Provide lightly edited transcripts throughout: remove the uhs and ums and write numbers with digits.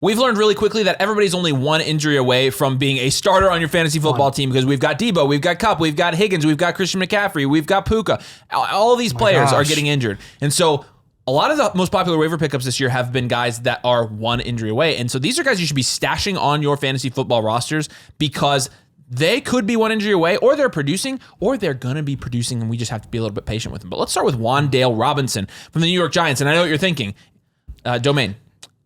We've learned really quickly that everybody's only one injury away from being a starter on your fantasy football team because we've got Debo, we've got Kupp, we've got Higgins, we've got Christian McCaffrey, we've got Puka. All of these players are getting injured. And so a lot of the most popular waiver pickups this year have been guys that are one injury away. And so these are guys you should be stashing on your fantasy football rosters because they could be one injury away, or they're producing, or they're going to be producing, and we just have to be a little bit patient with them. But let's start with Wandale Robinson from the New York Giants. And I know what you're thinking. Domain.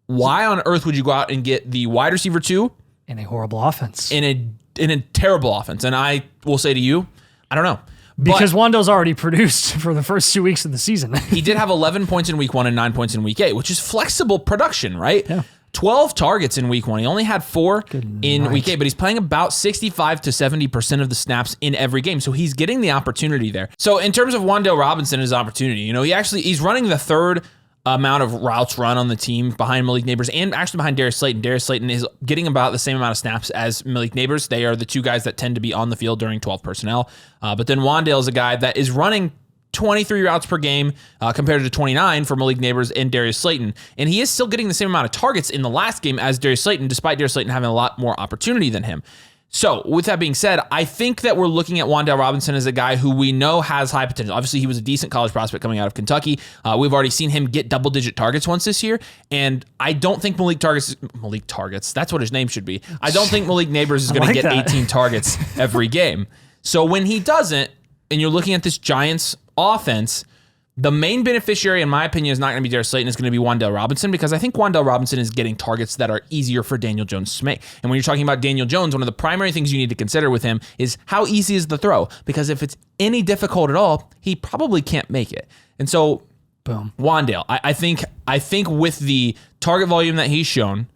Why on earth would you go out and get the wide receiver 2 in a horrible offense? In a terrible offense? And I will say to you, I don't know. Because Wandale's already produced for the first 2 weeks of the season. He did have 11 points in week 1 and 9 points in week 8, which is flexible production, right? Yeah. 12 targets in week 1. He only had 4 in week 8, but he's playing about 65 to 70% of the snaps in every game. So he's getting the opportunity there. So in terms of Wandale Robinson, his opportunity, he's running the third amount of routes run on the team behind Malik Neighbors and actually behind Darius Slayton. Darius Slayton is getting about the same amount of snaps as Malik Neighbors. They are the two guys that tend to be on the field during 12 personnel. But then Wandale is a guy that is running 23 routes per game compared to 29 for Malik Neighbors and Darius Slayton. And he is still getting the same amount of targets in the last game as Darius Slayton, despite Darius Slayton having a lot more opportunity than him. So with that being said, I think that we're looking at Wandale Robinson as a guy who we know has high potential. Obviously, he was a decent college prospect coming out of Kentucky. We've already seen him get double-digit targets once this year, and I don't think Malik Targets, that's what his name should be. I don't think Malik Neighbors is going to get 18 targets every game. So when he doesn't, and you're looking at this Giants offense, the main beneficiary, in my opinion, is not going to be Darius Slayton. It's going to be Wandale Robinson, because I think Wandale Robinson is getting targets that are easier for Daniel Jones to make. And when you're talking about Daniel Jones, one of the primary things you need to consider with him is how easy is the throw? Because if it's any difficult at all, he probably can't make it. And so, boom, Wandale, I think with the target volume that he's shown,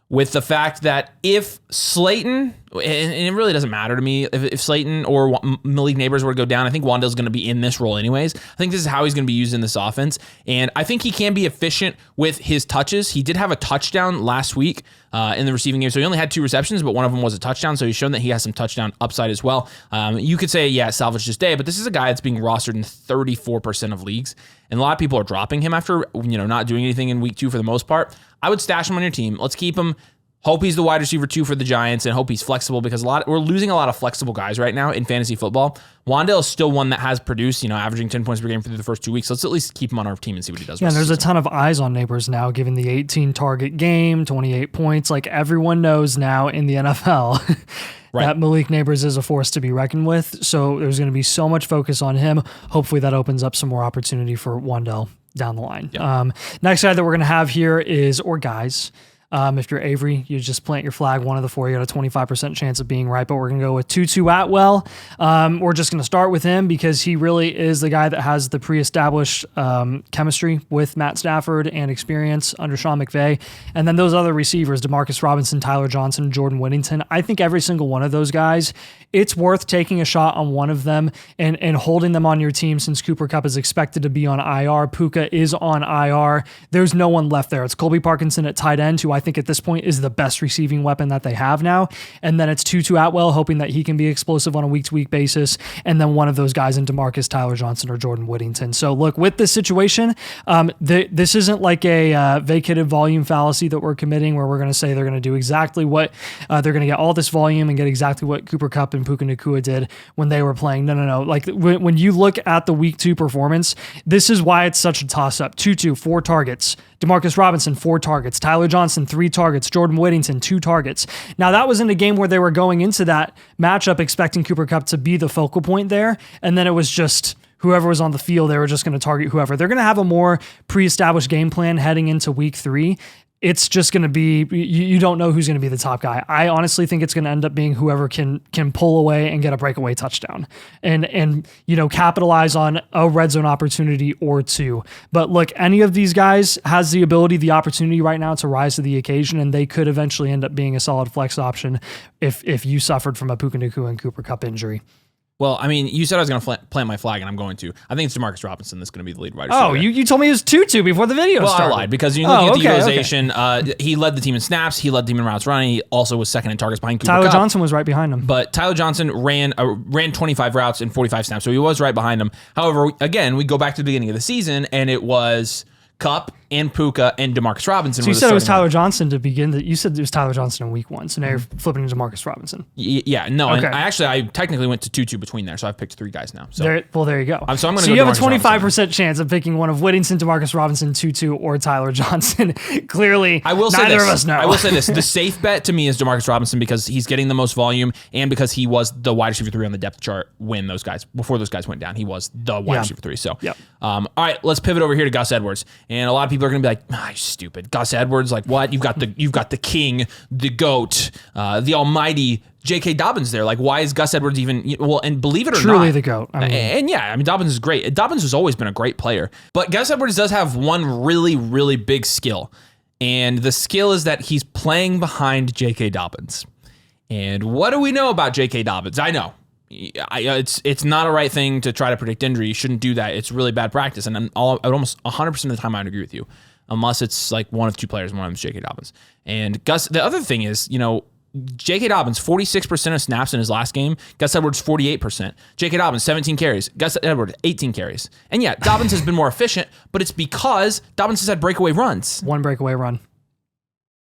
with the fact that if Slayton, and it really doesn't matter to me, if Slayton or Malik Neighbors were to go down, I think Wandale's going to be in this role anyways. I think this is how he's going to be used in this offense. And I think he can be efficient with his touches. He did have a touchdown last week in the receiving game. So he only had 2 receptions, but one of them was a touchdown. So he's shown that he has some touchdown upside as well. You could say, yeah, salvage this day, but this is a guy that's being rostered in 34% of leagues. And a lot of people are dropping him after, not doing anything in week 2 for the most part. I would stash him on your team. Let's keep him. Hope he's the wide receiver 2 for the Giants, and hope he's flexible, because we're losing a lot of flexible guys right now in fantasy football. Wandale is still one that has produced, averaging 10 points per game for the first 2 weeks. So let's at least keep him on our team and see what he does. Yeah, and there's a ton of eyes on Neighbors now, given the 18 target game, 28 points. Like, everyone knows now in the NFL right, that Malik Neighbors is a force to be reckoned with. So there's going to be so much focus on him. Hopefully that opens up some more opportunity for Wandale down the line. Yep. Next guy that we're going to have here is, or guys, if you're Avery, you just plant your flag, one of the 4. You got a 25% chance of being right, but we're going to go with Tutu Atwell. We're just going to start with him because he really is the guy that has the pre-established chemistry with Matt Stafford and experience under Sean McVay. And then those other receivers, Demarcus Robinson, Tyler Johnson, Jordan Whittington, I think every single one of those guys, it's worth taking a shot on one of them and holding them on your team, since Cooper Kupp is expected to be on IR. Puka is on IR. There's no one left there. It's Colby Parkinson at tight end, who I think at this point is the best receiving weapon that they have now. And then it's Tutu Atwell, hoping that he can be explosive on a week-to-week basis. And then one of those guys in Demarcus, Tyler Johnson, or Jordan Whittington. So look, with this situation, this isn't like a vacated volume fallacy that we're committing, where we're going to say they're going to do exactly what they're going to get all this volume and get exactly what Cooper Kupp and Puka Nacua did when they were playing. No. Like, when you look at the week 2 performance, this is why it's such a toss-up. Tutu, 4 targets. Demarcus Robinson, 4 targets. Tyler Johnson, 3 targets. Jordan Whittington, 2 targets. Now, that was in a game where they were going into that matchup expecting Cooper Kupp to be the focal point there, and then it was just whoever was on the field, they were just going to target whoever. They're going to have a more pre-established game plan heading into week 3. It's just going to be, you don't know who's going to be the top guy. I honestly think it's going to end up being whoever can pull away and get a breakaway touchdown and capitalize on a red zone opportunity or 2. But look, any of these guys has the ability, the opportunity right now to rise to the occasion, and they could eventually end up being a solid flex option if you suffered from a Puka Nacua and Cooper Kupp injury. Well, I mean, you said I was going to plant my flag, and I'm going to. I think it's Demarcus Robinson that's going to be the lead wide receiver. Oh, you told me it was Tutu before the video started. Well, I lied, because you look at the utilization. Okay. He led the team in snaps. He led the team in routes running. He also was second in targets behind Cooper Kupp. Tyler Johnson was right behind him. But Tyler Johnson ran 25 routes in 45 snaps, so he was right behind him. However, again, we go back to the beginning of the season, and it was Kupp and Puka and Demarcus Robinson. So you said it was Tyler Johnson to begin. You said it was Tyler Johnson in week 1. So now you're flipping to Demarcus Robinson. Yeah, no. Okay. And I technically went to 2-2 between there, so I've picked 3 guys now. So there you go. So I'm going to. So you have a 25% chance of picking one of Whittington, Demarcus Robinson, 2-2, or Tyler Johnson. Clearly, I will say neither this. of us know. I will say this: the safe bet to me is Demarcus Robinson because he's getting the most volume and because he was the wide receiver 3 on the depth chart before those guys went down. He was the wide receiver 3. So, all right, let's pivot over here to Gus Edwards. And a lot of people are going to be like, you're stupid. Gus Edwards, like what? You've got the king, the GOAT, the almighty J.K. Dobbins there. Like, why is Gus Edwards even, and believe it or truly not. the GOAT. Dobbins is great. Dobbins has always been a great player. But Gus Edwards does have one really, really big skill. And the skill is that he's playing behind J.K. Dobbins. And what do we know about J.K. Dobbins? I know. It's not a right thing to try to predict injury. You shouldn't do that. It's really bad practice. And almost 100% of the time, I'd agree with you. Unless it's like one of 2 players, one of them is J.K. Dobbins. And Gus, the other thing is, J.K. Dobbins, 46% of snaps in his last game. Gus Edwards, 48%. J.K. Dobbins, 17 carries. Gus Edwards, 18 carries. And yeah, Dobbins has been more efficient, but it's because Dobbins has had breakaway runs. 1 breakaway run.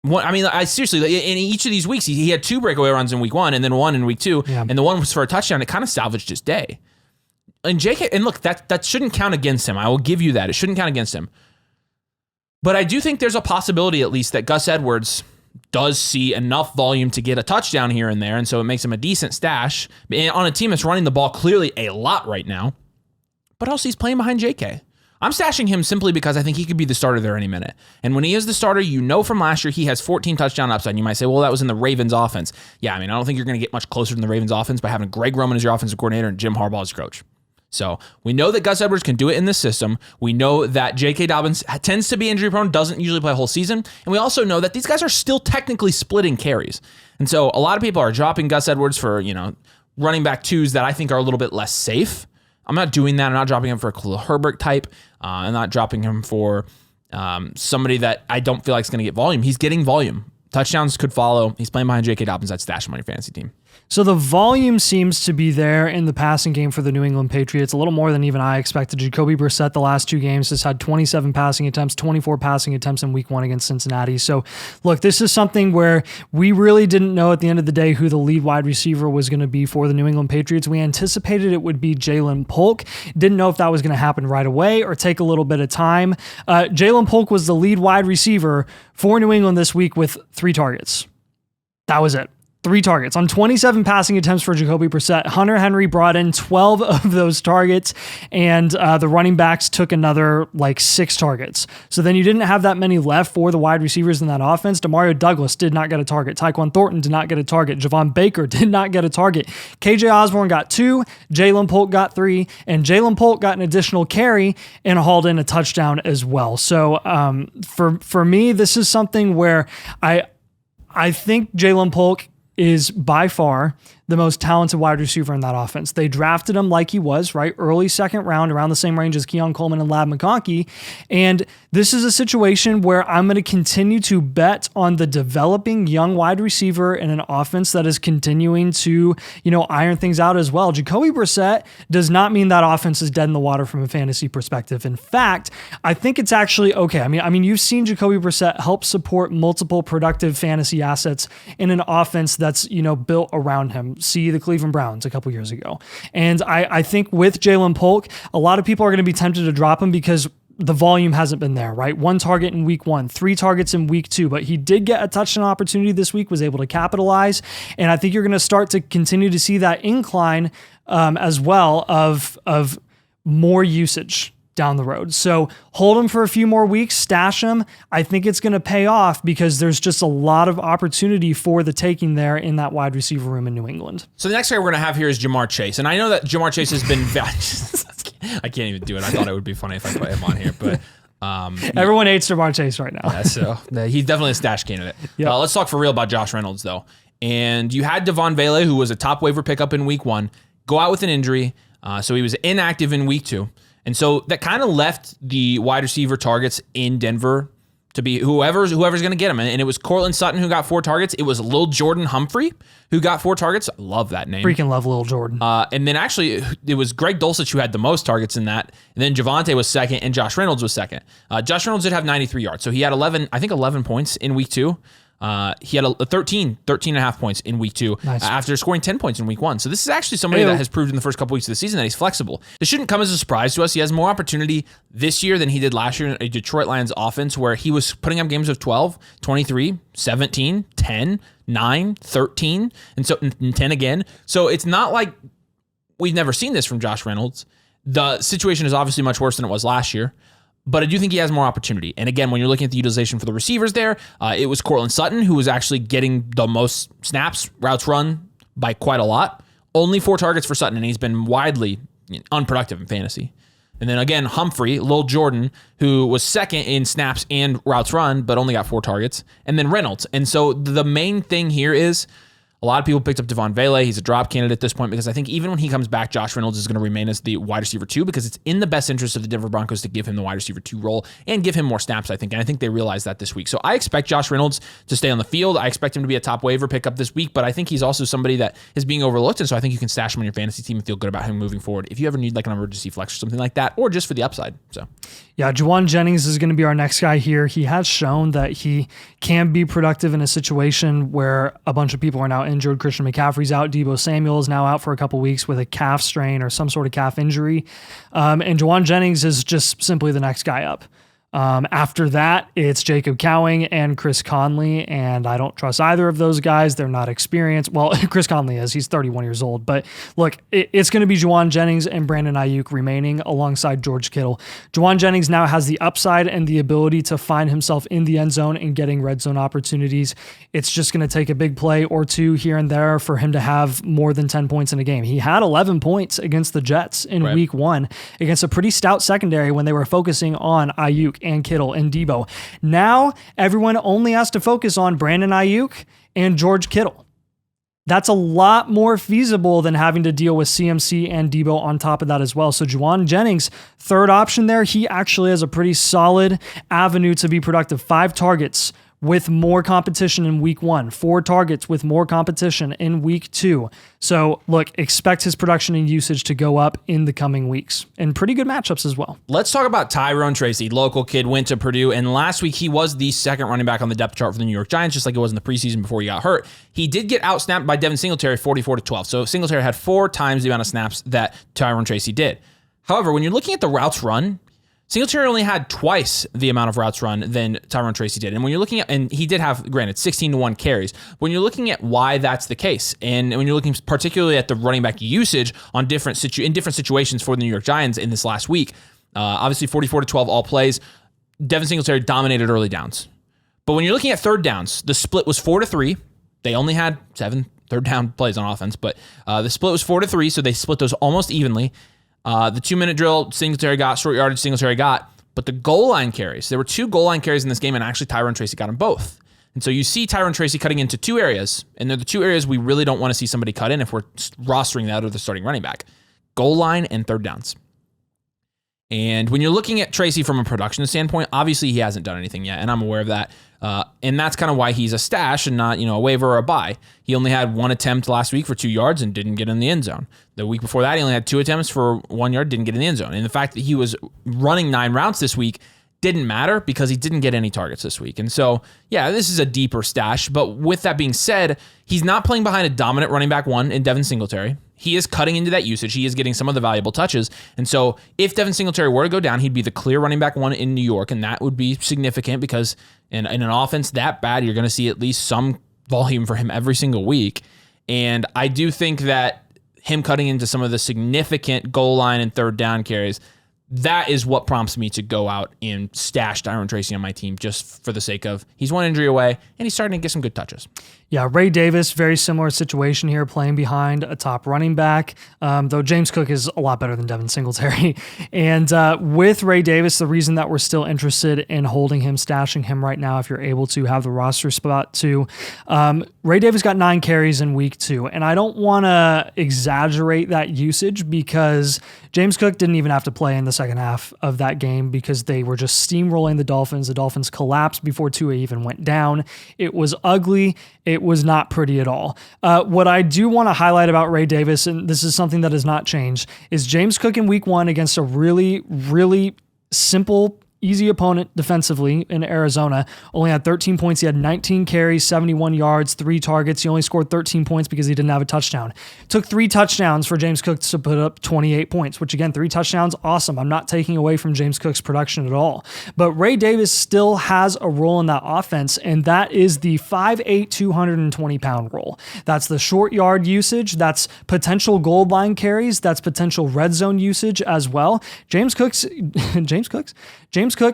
Seriously, in each of these weeks, he had 2 breakaway runs in week 1 and then 1 in week 2. Yeah. And the one was for a touchdown. It kind of salvaged his day. And J.K., and look, that shouldn't count against him. I will give you that. It shouldn't count against him. But I do think there's a possibility, at least, that Gus Edwards does see enough volume to get a touchdown here and there, and so it makes him a decent stash on a team that's running the ball clearly a lot right now. But also, he's playing behind JK. I'm stashing him simply because I think he could be the starter there any minute. And when he is the starter, from last year, he has 14 touchdown upside. You might say, well, that was in the Ravens offense. Yeah, I don't think you're going to get much closer than the Ravens offense by having Greg Roman as your offensive coordinator and Jim Harbaugh as your coach. So we know that Gus Edwards can do it in this system. We know that J.K. Dobbins tends to be injury prone, doesn't usually play a whole season. And we also know that these guys are still technically splitting carries. And so a lot of people are dropping Gus Edwards for, running back 2s that I think are a little bit less safe. I'm not doing that. I'm not dropping him for a Khalil Herbert type. I'm not dropping him for somebody that I don't feel like is going to get volume. He's getting volume. Touchdowns could follow. He's playing behind J.K. Dobbins. I'd stash him on your fantasy team. So the volume seems to be there in the passing game for the New England Patriots, a little more than even I expected. Jacoby Brissett the last 2 games has had 27 passing attempts, 24 passing attempts in week 1 against Cincinnati. So look, this is something where we really didn't know at the end of the day who the lead wide receiver was going to be for the New England Patriots. We anticipated it would be Jaylen Polk. Didn't know if that was going to happen right away or take a little bit of time. Jaylen Polk was the lead wide receiver for New England this week with 3 targets. That was it. 3 targets on 27 passing attempts for Jacoby Brissett. Hunter Henry brought in 12 of those targets, and the running backs took another 6 targets. So then you didn't have that many left for the wide receivers in that offense. Demario Douglas did not get a target. Tyquan Thornton did not get a target. Javon Baker did not get a target. KJ Osborne got 2, Jaylen Polk got 3, and Jaylen Polk got an additional carry and hauled in a touchdown as well. So for me, this is something where I think Jaylen Polk is by far the most talented wide receiver in that offense. They drafted him like he was, right? Early second round, around the same range as Keon Coleman and Ladd McConkey. And this is a situation where I'm going to continue to bet on the developing young wide receiver in an offense that is continuing to, iron things out as well. Jacoby Brissett does not mean that offense is dead in the water from a fantasy perspective. In fact, I think it's actually okay. I mean, you've seen Jacoby Brissett help support multiple productive fantasy assets in an offense that's, built around him. See the Cleveland Browns a couple years ago. And I think with Jaylen Polk, a lot of people are going to be tempted to drop him because the volume hasn't been there, right? 1 target in week 1, 3 targets in week 2, but he did get a touchdown opportunity this week, was able to capitalize. And I think you're going to start to continue to see that incline as well of more usage down the road. So hold him for a few more weeks, stash him. I think it's going to pay off because there's just a lot of opportunity for the taking there in that wide receiver room in New England. So the next guy we're going to have here is Jamar Chase. And I know that Jamar Chase has been... I can't even do it. I thought it would be funny if I put him on here, but... Everyone hates Jamar Chase right now. Yeah, so he's definitely a stash candidate. Yep. Let's talk for real about Josh Reynolds, though. And you had Devon Vele, who was a top waiver pickup in week 1, go out with an injury. So he was inactive in week 2. And so that kind of left the wide receiver targets in Denver to be whoever's going to get him. And it was Cortland Sutton who got 4 targets. It was Lil Jordan Humphrey who got 4 targets. I love that name. Freaking love Lil Jordan. And then actually it was Greg Dulcich who had the most targets in that. And then Javonte was second and Josh Reynolds was second. Josh Reynolds did have 93 yards. So he had 11 points in week 2. He had a 13 and a half points in week 2 after scoring 10 points in week 1. So this is actually somebody that has proved in the first couple weeks of the season that he's flexible. This shouldn't come as a surprise to us. He has more opportunity this year than he did last year in a Detroit Lions offense where he was putting up games of 12, 23, 17, 10, 9, 13, and 10 again. So it's not like we've never seen this from Josh Reynolds. The situation is obviously much worse than it was last year. But I do think he has more opportunity. And again, when you're looking at the utilization for the receivers there, it was Cortland Sutton who was actually getting the most snaps, routes run by quite a lot. Only 4 targets for Sutton, and he's been widely unproductive in fantasy. And then again, Humphrey, Lil Jordan, who was second in snaps and routes run, but only got 4 targets. And then Reynolds. And so the main thing here is a lot of people picked up Devon Vele. He's a drop candidate at this point because I think even when he comes back, Josh Reynolds is going to remain as the wide receiver 2 because it's in the best interest of the Denver Broncos to give him the wide receiver 2 role and give him more snaps, I think. And I think they realized that this week. So I expect Josh Reynolds to stay on the field. I expect him to be a top waiver pickup this week, but I think he's also somebody that is being overlooked. And so I think you can stash him on your fantasy team and feel good about him moving forward if you ever need like an emergency flex or something like that, or just for the upside. So yeah, Jauan Jennings is going to be our next guy here. He has shown that he can be productive in a situation where a bunch of people are now injured. Christian McCaffrey's out. Deebo Samuel is now out for a couple weeks with a calf strain or some sort of calf injury. And Jauan Jennings is just simply the next guy up. After that, it's Jacob Cowing and Chris Conley, and I don't trust either of those guys. They're not experienced. Well, Chris Conley is. He's 31 years old. But look, it's going to be Jauan Jennings and Brandon Ayuk remaining alongside George Kittle. Jauan Jennings now has the upside and the ability to find himself in the end zone and getting red zone opportunities. It's just going to take a big play or two here and there for him to have more than 10 points in a game. He had 11 points against the Jets in week 1 against a pretty stout secondary when they were focusing on Ayuk and Kittle and Deebo. Now everyone only has to focus on Brandon Ayuk and George Kittle. That's a lot more feasible than having to deal with CMC and Deebo on top of that as well. So Jauan Jennings, third option there, he actually has a pretty solid avenue to be productive. 5 targets with more competition in week 1, 4 targets with more competition in week 2. So look, expect his production and usage to go up in the coming weeks and pretty good matchups as well. Let's talk about Tyrone Tracy. Local kid, went to Purdue, and last week he was the second running back on the depth chart for the New York Giants, just like it was in the preseason before he got hurt. He did get outsnapped by Devin Singletary 44-12. So Singletary had 4 times the amount of snaps that Tyrone Tracy did. However, when you're looking at the routes run, Singletary only had twice the amount of routes run than Tyrone Tracy did. And when you're looking at, and he did have, granted, 16-1 carries. When you're looking at why that's the case, and when you're looking particularly at the running back usage on different situations for the New York Giants in this last week, obviously 44-12 all plays, Devin Singletary dominated early downs. But when you're looking at third downs, the split was 4-3. They only had 7 third down plays on offense, but the split was 4-3, so they split those almost evenly. The 2-minute drill, Singletary got, short yardage, Singletary got, but the goal line carries, there were 2 goal line carries in this game, and actually Tyrone Tracy got them both. And so you see Tyrone Tracy cutting into 2 areas, and they're the 2 areas we really don't want to see somebody cut in if we're rostering that or the starting running back. Goal line and third downs. And when you're looking at Tracy from a production standpoint, obviously he hasn't done anything yet, and I'm aware of that. And that's kind of why he's a stash and not, a waiver or a buy. He only had 1 attempt last week for 2 yards and didn't get in the end zone. The week before that, he only had 2 attempts for 1 yard, didn't get in the end zone. And the fact that he was running 9 routes this week didn't matter because he didn't get any targets this week. And so, yeah, this is a deeper stash. But with that being said, he's not playing behind a dominant running back 1 in Devin Singletary. He is cutting into that usage. He is getting some of the valuable touches. And so if Devin Singletary were to go down, he'd be the clear running back 1 in New York. And that would be significant because in an offense that bad, you're going to see at least some volume for him every single week. And I do think that him cutting into some of the significant goal line and third down carries, that is what prompts me to go out and stash Tyrone Tracy on my team just for the sake of he's 1 injury away and he's starting to get some good touches. Yeah, Ray Davis, very similar situation here, playing behind a top running back, though James Cook is a lot better than Devin Singletary. And with Ray Davis, the reason that we're still interested in holding him, stashing him right now, if you're able to have the roster spot too, Ray Davis got 9 carries in week 2. And I don't want to exaggerate that usage because James Cook didn't even have to play in the second half of that game because they were just steamrolling the Dolphins. The Dolphins collapsed before Tua even went down. It was ugly. It was not pretty at all. What I do want to highlight about Ray Davis, and this is something that has not changed, is James Cook in week 1 against a really, really simple, easy opponent defensively in Arizona, only had 13 points. He had 19 carries, 71 yards, 3 targets. He only scored 13 points because he didn't have a touchdown. It took 3 touchdowns for James Cook to put up 28 points, which again, 3 touchdowns, awesome. I'm not taking away from James Cook's production at all. But Ray Davis still has a role in that offense, and that is the 5'8", 220-pound role. That's the short yard usage. That's potential goal line carries. That's potential red zone usage as well. James Cook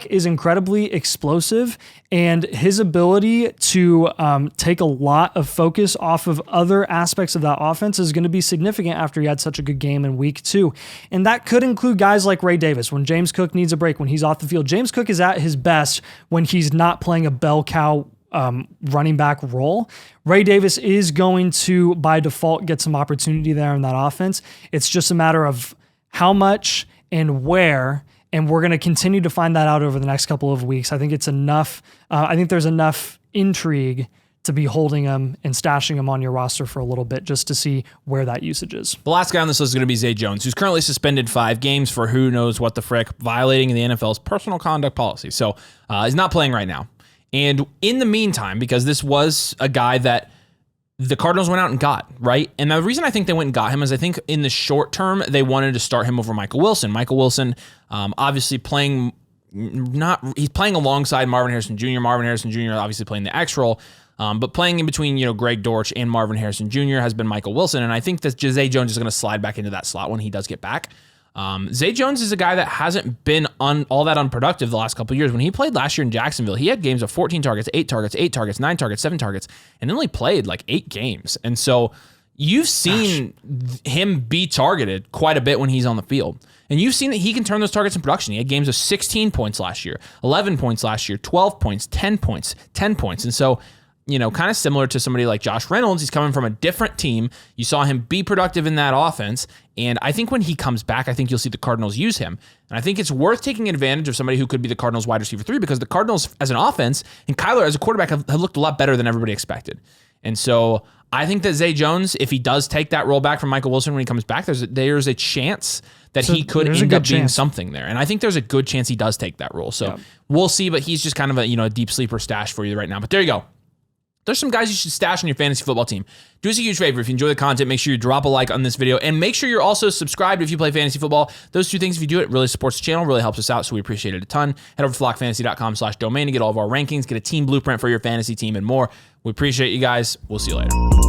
is incredibly explosive, and his ability to take a lot of focus off of other aspects of that offense is going to be significant after he had such a good game in week 2. And that could include guys like Ray Davis. When James Cook needs a break, when he's off the field, James Cook is at his best when he's not playing a bell cow running back role. Ray Davis is going to, by default, get some opportunity there in that offense. It's just a matter of how much and where. And we're going to continue to find that out over the next couple of weeks. I think it's enough. I think there's enough intrigue to be holding him and stashing him on your roster for a little bit just to see where that usage is. The last guy on this list is going to be Zay Jones, who's currently suspended 5 games for who knows what the frick, violating the NFL's personal conduct policy. So he's not playing right now. And in the meantime, because this was a guy that the Cardinals went out and got, right? And the reason I think they went and got him is I think in the short term, they wanted to start him over Michael Wilson. Michael Wilson, obviously he's playing alongside Marvin Harrison Jr. Marvin Harrison Jr. obviously playing the X role, but playing in between, Greg Dortch and Marvin Harrison Jr. has been Michael Wilson. And I think that Zay Jones is going to slide back into that slot when he does get back. Zay Jones is a guy that hasn't been all that unproductive the last couple of years. When he played last year in Jacksonville, he had games of 14 targets, 8 targets, 8 targets, 9 targets, 7 targets, and only played like 8 games. And so you've seen him be targeted quite a bit when he's on the field. And you've seen that he can turn those targets in production. He had games of 16 points last year, 11 points last year, 12 points, 10 points, 10 points. And so, kind of similar to somebody like Josh Reynolds, he's coming from a different team. You saw him be productive in that offense. And I think when he comes back, I think you'll see the Cardinals use him. And I think it's worth taking advantage of somebody who could be the Cardinals wide receiver 3 because the Cardinals as an offense and Kyler as a quarterback have looked a lot better than everybody expected. And so I think that Zay Jones, if he does take that role back from Michael Wilson when he comes back, there's a chance that he could end up being something there. And I think there's a good chance he does take that role. So we'll see, but he's just kind of a deep sleeper stash for you right now. But there you go. There's some guys you should stash on your fantasy football team. Do us a huge favor. If you enjoy the content, make sure you drop a like on this video and make sure you're also subscribed if you play fantasy football. Those 2 things, if you do it, really supports the channel, really helps us out, so we appreciate it a ton. Head over to flockfantasy.com/domain to get all of our rankings, get a team blueprint for your fantasy team and more. We appreciate you guys. We'll see you later.